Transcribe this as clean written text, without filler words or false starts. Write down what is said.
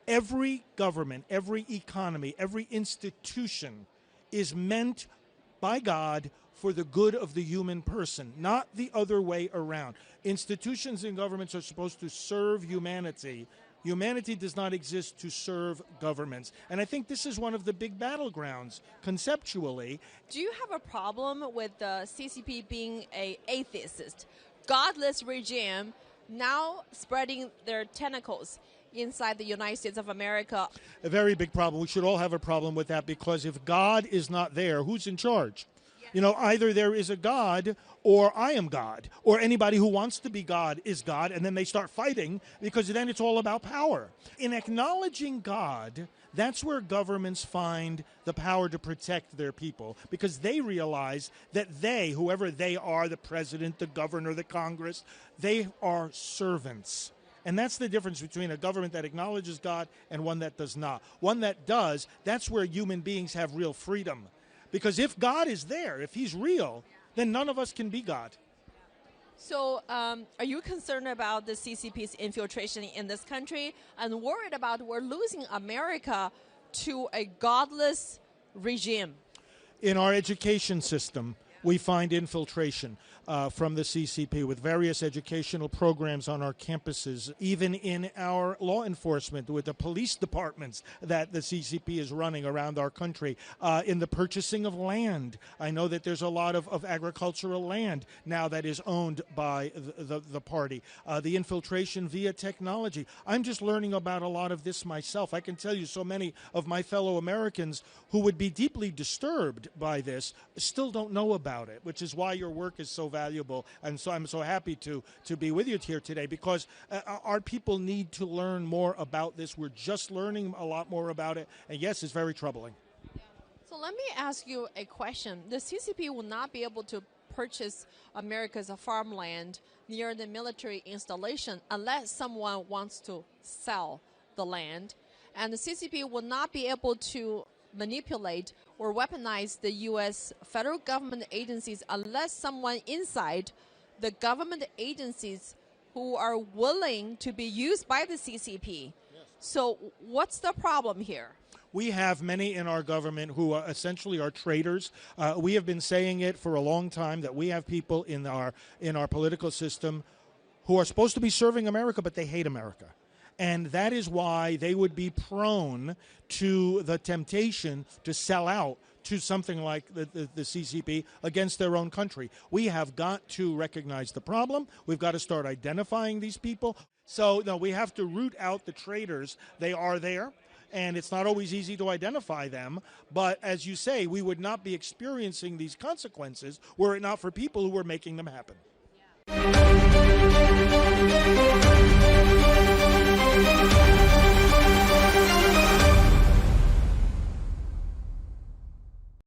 Every government, every economy, every institution is meant by God for the good of the human person, not the other way around. Institutions and governments are supposed to serve humanity. Humanity does not exist to serve governments. And I think this is one of the big battlegrounds conceptually. Do you have a problem with the CCP being an atheist, godless regime now spreading their tentacles inside the United States of America? A very big problem. We should all have a problem with that, because if God is not there, who's in charge? You know, either there is a God or I am God, or anybody who wants to be God is God, and then they start fighting because then it's all about power. In acknowledging God, that's where governments find the power to protect their people, because they realize that they, whoever they are, the president, the governor, the Congress, they are servants. And that's the difference between a government that acknowledges God and one that does not. One that does, that's where human beings have real freedom. Because if God is there, if he's real, then none of us can be God. So are you concerned about the CCP's infiltration in this country and worried about we're losing America to a godless regime? In our education system, we find infiltration from the CCP with various educational programs on our campuses, even in our law enforcement with the police departments that the CCP is running around our country, in the purchasing of land. I know that there's a lot of agricultural land now that is owned by the party. The infiltration via technology. I'm just learning about a lot of this myself. I can tell you so many of my fellow Americans who would be deeply disturbed by this still don't know about it, which is why your work is so valuable. And so I'm so happy to be with you here today, because our people need to learn more about this. We're just learning a lot more about it. And yes, it's very troubling. So let me ask you a question. The CCP will not be able to purchase America's farmland near the military installation unless someone wants to sell the land. And the CCP will not be able to manipulate or weaponize the U.S. federal government agencies unless someone inside the government agencies who are willing to be used by the CCP. Yes. So what's the problem here? We have many in our government who essentially are traitors. We have been saying it for a long time that we have people in our political system who are supposed to be serving America, but they hate America. And that is why they would be prone to the temptation to sell out to something like the CCP against their own country. We have got to recognize the problem. We've got to start identifying these people. So, no, we have to root out the traitors. They are there, and it's not always easy to identify them. But as you say, we would not be experiencing these consequences were it not for people who were making them happen. Yeah.